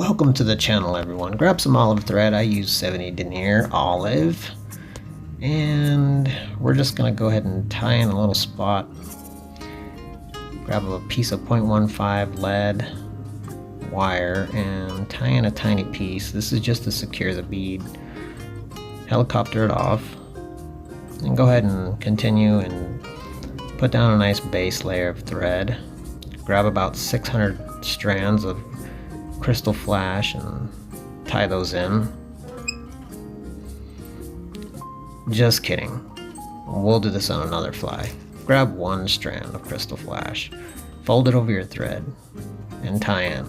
Welcome to the channel, everyone. Grab some olive thread. I use 70 denier olive, and we're just gonna go ahead and tie in a little spot. Grab a piece of 0.15 lead wire and tie in a tiny piece. This is just to secure the bead. Helicopter it off and go ahead and continue and put down a nice base layer of thread. Grab about 600 strands of crystal flash and tie those in. Just kidding. We'll do this on another fly. Grab one strand of crystal flash, fold it over your thread, and tie in.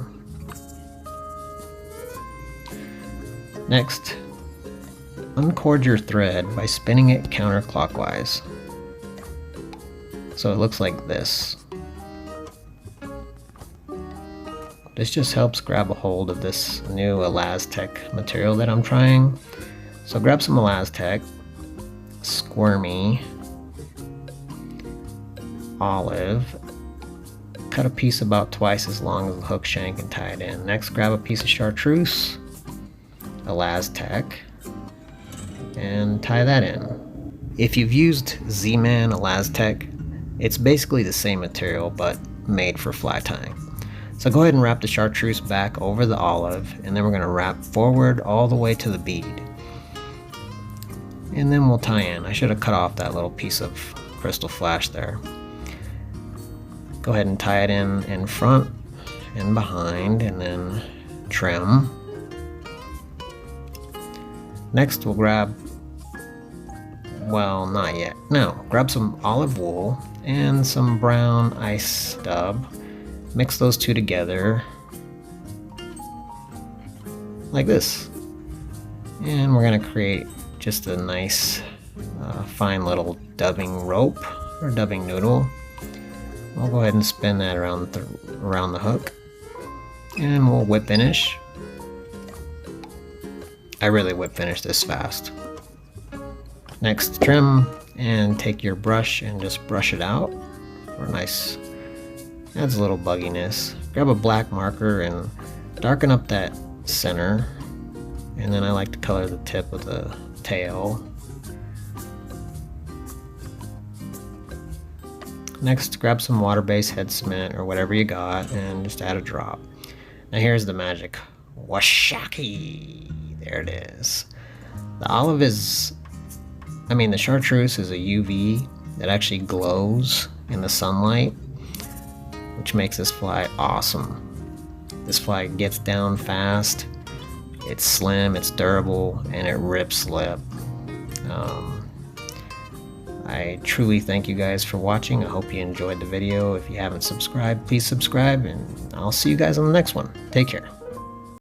Next, uncord your thread by spinning it counterclockwise. So it looks like this. This just helps grab a hold of this new Elastec material that I'm trying. So grab some Elastec, Squirmy, olive, cut a piece about twice as long as the hook shank and tie it in. Next, grab a piece of chartreuse, Elastec, and tie that in. If you've used Z-Man Elastec, it's basically the same material but made for fly tying. So go ahead and wrap the chartreuse back over the olive, and then we're going to wrap forward all the way to the bead. And then we'll tie in. I should have cut off that little piece of crystal flash there. Go ahead and tie it in front and behind, and then trim. Next we'll grab, well, not yet. No, grab some olive wool and some brown ice stub. Mix those two together like this, and we're going to create just a nice fine little dubbing rope or dubbing noodle. I'll go ahead and spin that around the hook, and we'll whip finish. I really whip finish this fast. Next, trim and take your brush and just brush it out for a nice, adds a little bugginess. Grab a black marker and darken up that center, and then I like to color the tip of the tail. Next, grab some water-based head cement or whatever you got and just add a drop. Now here's the magic. Washaki! There it is. The olive is, the chartreuse is a UV that actually glows in the sunlight, which makes this fly awesome. This fly gets down fast, it's slim, it's durable, and it rips lip. I truly thank you guys for watching. I hope you enjoyed the video. If you haven't subscribed, please subscribe, and I'll see you guys on the next one. Take care.